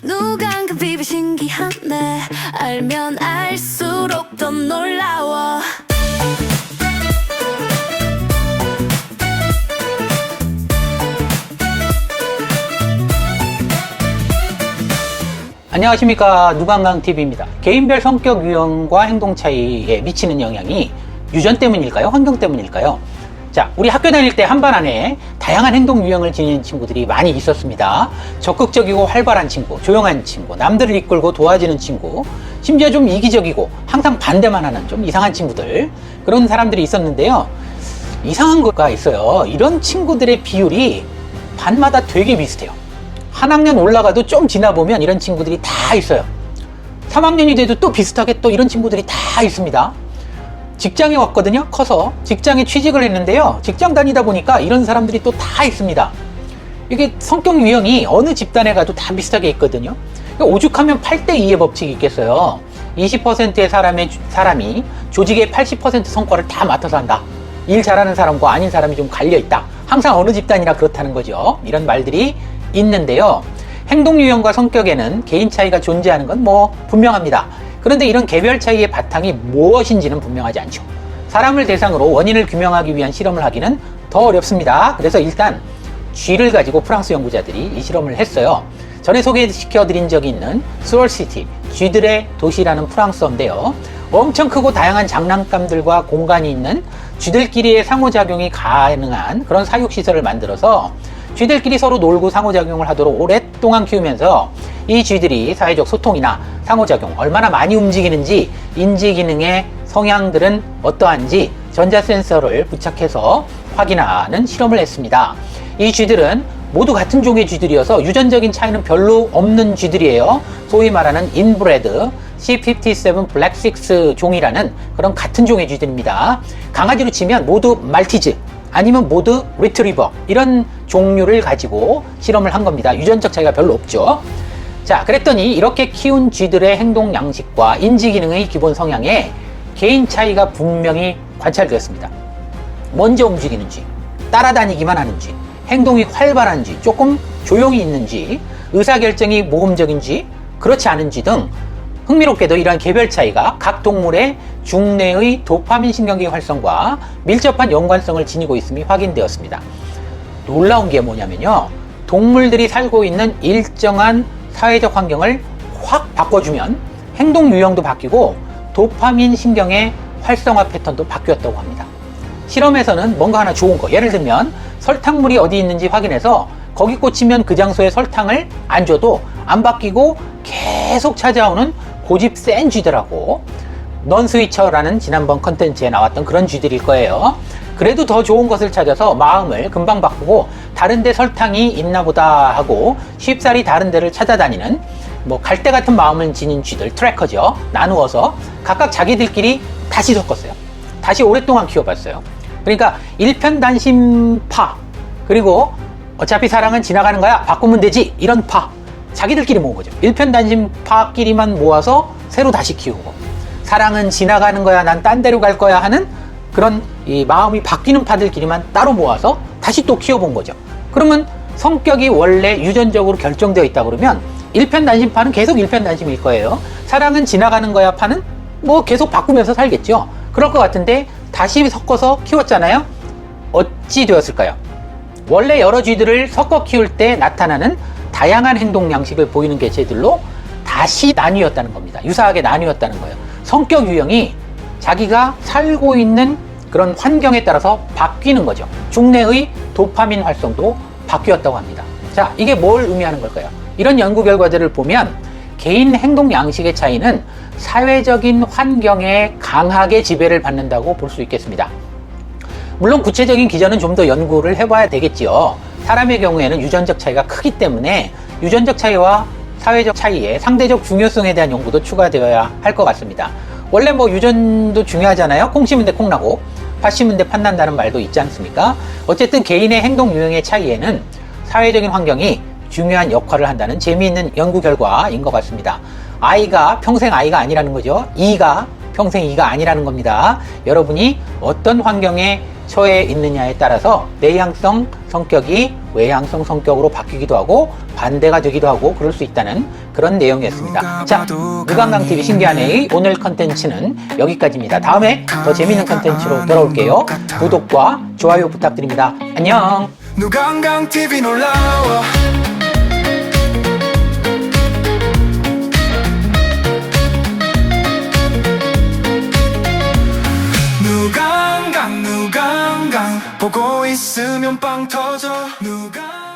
누군가 비비 신기하네. 알면 알수록 더 놀라워. 안녕하십니까, 누간강TV입니다. 개인별 성격 유형과 행동 차이에 미치는 영향이 유전 때문일까요? 환경 때문일까요? 자, 우리 학교 다닐 때 한반 안에 다양한 행동 유형을 지니는 친구들이 많이 있었습니다. 적극적이고 활발한 친구, 조용한 친구, 남들을 이끌고 도와주는 친구, 심지어 좀 이기적이고 항상 반대만 하는 좀 이상한 친구들, 그런 사람들이 있었는데요. 이상한 거가 있어요. 이런 친구들의 비율이 반마다 되게 비슷해요. 한 학년 올라가도 좀 지나보면 이런 친구들이 다 있어요. 3학년이 돼도 또 비슷하게 또 이런 친구들이 다 있습니다. 직장에 왔거든요. 커서 직장에 취직을 했는데요. 직장 다니다 보니까 이런 사람들이 또 다 있습니다. 이게 성격 유형이 어느 집단에 가도 다 비슷하게 있거든요. 오죽하면 8대2의 법칙이 있겠어요. 20%의 사람이 조직의 80% 성과를 다 맡아서 한다. 일 잘하는 사람과 아닌 사람이 좀 갈려있다. 항상 어느 집단이나 그렇다는 거죠. 이런 말들이 있는데요. 행동 유형과 성격에는 개인 차이가 존재하는 건 분명합니다. 그런데 이런 개별 차이의 바탕이 무엇인지는 분명하지 않죠. 사람을 대상으로 원인을 규명하기 위한 실험을 하기는 더 어렵습니다. 그래서 일단 쥐를 가지고 프랑스 연구자들이 이 실험을 했어요. 전에 소개시켜드린 적이 있는 스월시티, 쥐들의 도시라는 프랑스어인데요. 엄청 크고 다양한 장난감들과 공간이 있는 쥐들끼리의 상호작용이 가능한 그런 사육시설을 만들어서 쥐들끼리 서로 놀고 상호작용을 하도록 오랫동안 키우면서 이 쥐들이 사회적 소통이나 상호작용, 얼마나 많이 움직이는지, 인지기능의 성향들은 어떠한지 전자센서를 부착해서 확인하는 실험을 했습니다. 이 쥐들은 모두 같은 종의 쥐들이어서 유전적인 차이는 별로 없는 쥐들이에요. 소위 말하는 인브레드 C57 블랙6 종이라는 그런 같은 종의 쥐들입니다. 강아지로 치면 모두 말티즈, 아니면 모두 리트리버, 이런 종류를 가지고 실험을 한 겁니다. 유전적 차이가 별로 없죠. 자, 그랬더니 이렇게 키운 쥐들의 행동 양식과 인지 기능의 기본 성향에 개인 차이가 분명히 관찰되었습니다. 먼저 움직이는 쥐, 따라다니기만 하는 쥐, 행동이 활발한 쥐, 조금 조용히 있는 쥐, 의사결정이 모험적인 쥐, 그렇지 않은 쥐 등 흥미롭게도 이러한 개별 차이가 각 동물의 중뇌의 도파민 신경계 활성과 밀접한 연관성을 지니고 있음이 확인되었습니다. 놀라운 게 뭐냐면요. 동물들이 살고 있는 일정한 사회적 환경을 확 바꿔주면 행동 유형도 바뀌고 도파민 신경의 활성화 패턴도 바뀌었다고 합니다. 실험에서는 뭔가 하나 좋은 거, 예를 들면 설탕물이 어디 있는지 확인해서 거기 꽂히면 그 장소에 설탕을 안 줘도 안 바뀌고 계속 찾아오는 고집 센 쥐들하고, 넌스위처라는 지난번 컨텐츠에 나왔던 그런 쥐들일 거예요. 그래도 더 좋은 것을 찾아서 마음을 금방 바꾸고 다른 데 설탕이 있나 보다 하고 쉽사리 다른 데를 찾아다니는 갈대 같은 마음을 지닌 쥐들, 트래커죠. 나누어서 각각 자기들끼리 다시 섞었어요. 다시 오랫동안 키워봤어요. 그러니까 일편단심파, 그리고 어차피 사랑은 지나가는 거야, 바꾸면 되지, 이런 파, 자기들끼리 모은 거죠. 일편단심파끼리만 모아서 새로 다시 키우고, 사랑은 지나가는 거야, 난 딴 데로 갈 거야 하는 그런 이 마음이 바뀌는 파들끼리만 따로 모아서 다시 또 키워본 거죠. 그러면 성격이 원래 유전적으로 결정되어 있다 그러면 일편단심파는 계속 일편단심일 거예요. 사랑은 지나가는 거야 파는 계속 바꾸면서 살겠죠. 그럴 것 같은데 다시 섞어서 키웠잖아요. 어찌 되었을까요? 원래 여러 쥐들을 섞어 키울 때 나타나는 다양한 행동 양식을 보이는 개체들로 다시 나뉘었다는 겁니다. 유사하게 나뉘었다는 거예요. 성격 유형이 자기가 살고 있는 그런 환경에 따라서 바뀌는 거죠. 중뇌의 도파민 활성도 바뀌었다고 합니다. 자, 이게 뭘 의미하는 걸까요? 이런 연구 결과들을 보면 개인 행동 양식의 차이는 사회적인 환경에 강하게 지배를 받는다고 볼 수 있겠습니다. 물론 구체적인 기전은 좀 더 연구를 해봐야 되겠지요. 사람의 경우에는 유전적 차이가 크기 때문에 유전적 차이와 사회적 차이의 상대적 중요성에 대한 연구도 추가되어야 할 것 같습니다. 원래 유전도 중요하잖아요. 콩 심은 데 콩 나고 팥 심은 데 팥 난다는 말도 있지 않습니까? 어쨌든 개인의 행동 유형의 차이에는 사회적인 환경이 중요한 역할을 한다는 재미있는 연구 결과인 것 같습니다. 아이가 평생 아이가 아니라는 거죠. 이가 평생 이가 아니라는 겁니다. 여러분이 어떤 환경에 처해 있느냐에 따라서 내향성 성격이 외향성 성격으로 바뀌기도 하고 반대가 되기도 하고 그럴 수 있다는 그런 내용이었습니다. 자, 무관광TV 신기한 A 오늘 컨텐츠는 여기까지입니다. 다음에 더 재미있는 컨텐츠로 돌아올게요. 구독과 좋아요 부탁드립니다. 안녕. 무관광TV 놀라워. 누강강 보고 있으면 빵 터져. 누강